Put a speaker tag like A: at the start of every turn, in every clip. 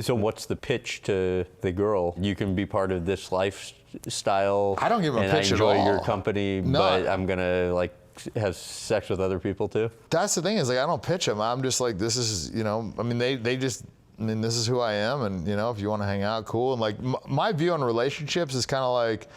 A: So what's the pitch to the girl? You can be part of this lifestyle.
B: I don't give them a pitch
A: at all. I enjoy
B: at all.
A: your company,
B: No.
A: but I'm gonna like have sex with other people too.
B: That's the thing, is like, I don't pitch them. I'm just like, this is, you know, I mean, they just, I mean, this is who I am, and you know, if you want to hang out, cool. And like, my view on relationships is kind of like,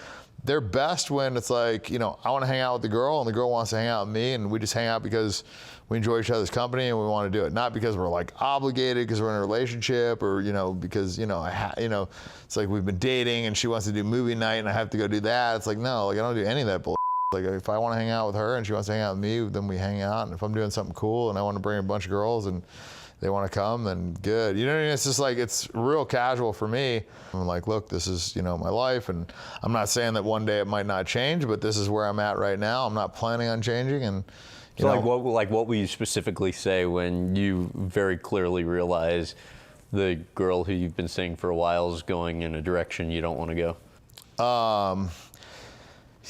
B: they're best when it's like, you know, I want to hang out with the girl and the girl wants to hang out with me, and we just hang out because we enjoy each other's company and we want to do it. Not because we're like obligated because we're in a relationship, or, you know, because, you know, it's like we've been dating and she wants to do movie night and I have to go do that. It's like, no, like I don't do any of that bullshit. Like if I want to hang out with her and she wants to hang out with me, then we hang out. And if I'm doing something cool and I want to bring a bunch of girls and they want to come, then good. You know what I mean? It's just like, it's real casual for me. I'm like, look, this is, you know, my life, and I'm not saying that one day it might not change, but this is where I'm at right now. I'm not planning on changing. And
A: so like what will you specifically say when you very clearly realize the girl who you've been seeing for a while is going in a direction you don't want to go?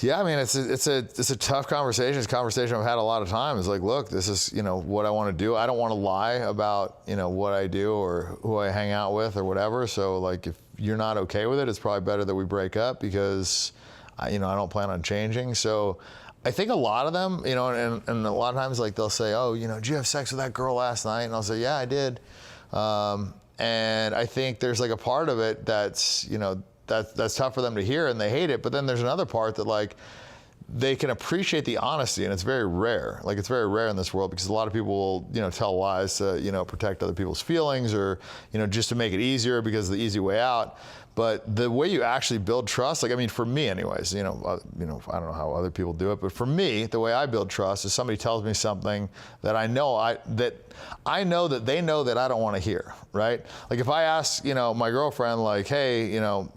B: Yeah, I mean, it's a tough conversation. It's a conversation I've had a lot of times. It's like, look, this is, you know, what I want to do. I don't want to lie about, you know, what I do or who I hang out with or whatever. So like, if you're not okay with it, it's probably better that we break up, because you know, I don't plan on changing. So I think a lot of them, you know, and a lot of times, like, they'll say, oh, you know, did you have sex with that girl last night? And I'll say, yeah, I did. And I think there's like a part of it that's, you know, that's tough for them to hear and they hate it. But then there's another part that, like, they can appreciate the honesty, and it's very rare. Like, it's very rare in this world, because a lot of people will, you know, tell lies to, you know, protect other people's feelings, or, you know, just to make it easier because of the easy way out. But the way you actually build trust, like, I mean, for me anyways, you know, I don't know how other people do it, but for me, the way I build trust is somebody tells me something that I know that they know that I don't want to hear, right? Like, if I ask, you know, my girlfriend, like, hey, you know,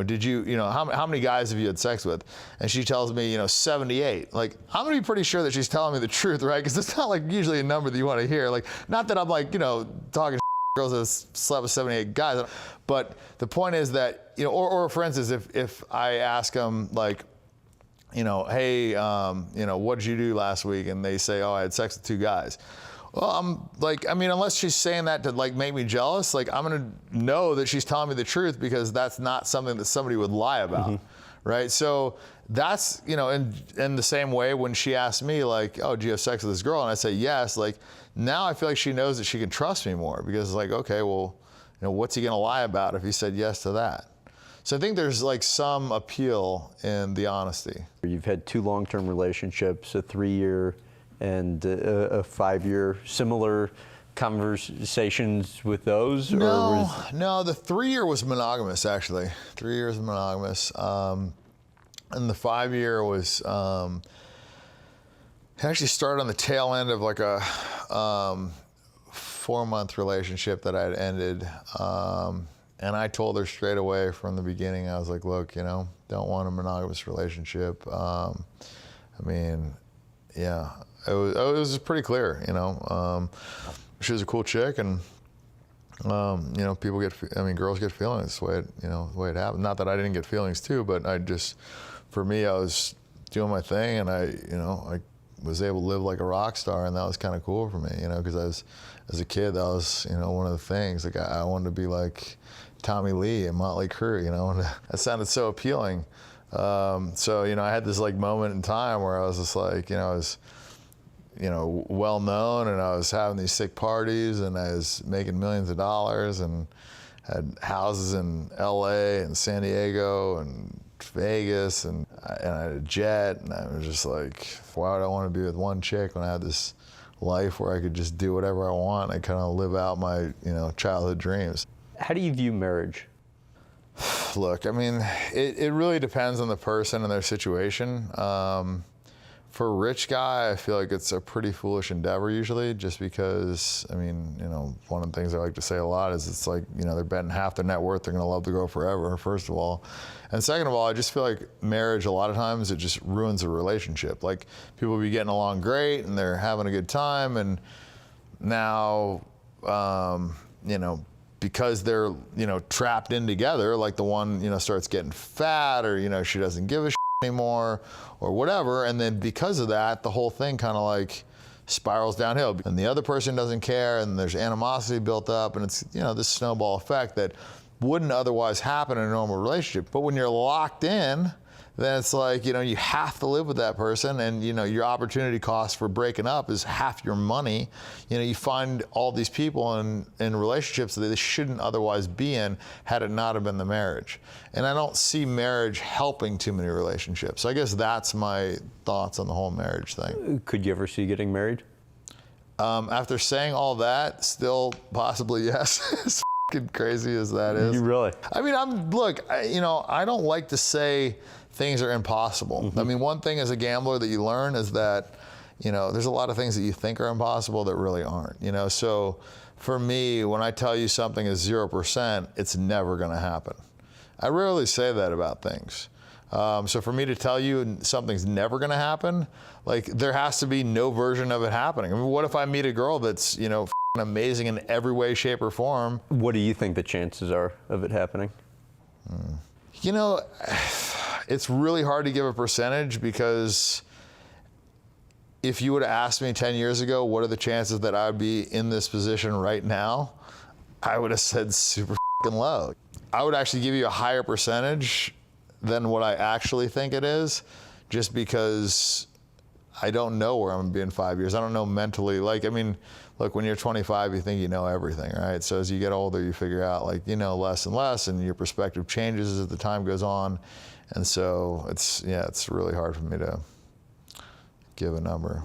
B: did you, you know, how many guys have you had sex with? And she tells me, you know, 78. Like, I'm gonna be pretty sure that she's telling me the truth, right? Because it's not like usually a number that you want to hear. Like, not that I'm like, you know, talking girls that slept with 78 guys, but the point is that, you know, or for instance, if I ask them, like, you know, hey, you know, what did you do last week? And they say, oh, I had sex with 2 guys. Well, I'm like, I mean, unless she's saying that to, like, make me jealous, like, I'm gonna know that she's telling me the truth, because that's not something that somebody would lie about, right? So that's, you know, in the same way, when she asked me, like, oh, do you have sex with this girl? And I say yes, like, now I feel like she knows that she can trust me more, because it's like, okay, well, you know, what's he gonna lie about if he said yes to that? So I think there's like some appeal in the honesty.
A: You've had 2 long-term relationships, a 3-year and a 5-year. Similar conversations with those?
B: No, no, the 3-year was monogamous, actually. 3 years monogamous. And the 5-year was, it actually started on the tail end of like a 4-month relationship that I had ended. And I told her straight away from the beginning, I was like, look, you know, don't want a monogamous relationship. I mean, yeah, it was pretty clear, you know. She was a cool chick, and you know, girls get feelings the way the way it happened. Not that I didn't get feelings too, but for me, I was doing my thing, and I was able to live like a rock star, and that was kind of cool for me, you know, because as a kid, that was, you know, one of the things. Like, I wanted to be like Tommy Lee and Motley Crue, you know, and that sounded so appealing. So, you know, I had this like moment in time where I was just like, you know, I was, you know, well known, and I was having these sick parties, and I was making millions of dollars, and had houses in LA and San Diego and Vegas, and I had a jet, and I was just like, why would I want to be with one chick when I had this life where I could just do whatever I want? I kind of live out my, you know, childhood dreams.
A: How do you view marriage?
B: Look, I mean, it really depends on the person and their situation. For a rich guy, I feel like it's a pretty foolish endeavor usually, just because, I mean, you know, one of the things I like to say a lot is it's like, you know, they're betting half their net worth, they're gonna love the girl forever, first of all. And second of all, I just feel like marriage, a lot of times, it just ruins a relationship. Like, people will be getting along great, and they're having a good time, and now, you know, because they're, you know, trapped in together, like the one, you know, starts getting fat, or, you know, she doesn't give a shit anymore, or whatever, and then because of that, the whole thing kind of like spirals downhill. And the other person doesn't care, and there's animosity built up, and it's, you know, this snowball effect that wouldn't otherwise happen in a normal relationship. But when you're locked in, then it's like, you know, you have to live with that person, and, you know, your opportunity cost for breaking up is half your money. You know, you find all these people in relationships that they shouldn't otherwise be in had it not have been the marriage. And I don't see marriage helping too many relationships. So I guess that's my thoughts on the whole marriage thing.
A: Could you ever see getting married?
B: After saying all that, still possibly yes. As f***ing crazy as that is.
A: You really?
B: I mean, you know, I don't like to say things are impossible.
A: Mm-hmm.
B: I mean, one thing as a gambler that you learn is that, you know, there's a lot of things that you think are impossible that really aren't, you know? So for me, when I tell you something is 0%, it's never gonna happen. I rarely say that about things. So for me to tell you something's never gonna happen, like there has to be no version of it happening. I mean, what if I meet a girl that's, you know, amazing in every way, shape, or form?
A: What do you think the chances are of it happening?
B: You know, it's really hard to give a percentage, because if you would have asked me 10 years ago, what are the chances that I would be in this position right now, I would have said super fucking low. I would actually give you a higher percentage than what I actually think it is, just because I don't know where I'm gonna be in 5 years. I don't know mentally. Like, I mean, look, when you're 25, you think you know everything, right? So as you get older, you figure out, like, you know less and less, and your perspective changes as the time goes on. And so it's really hard for me to give a number.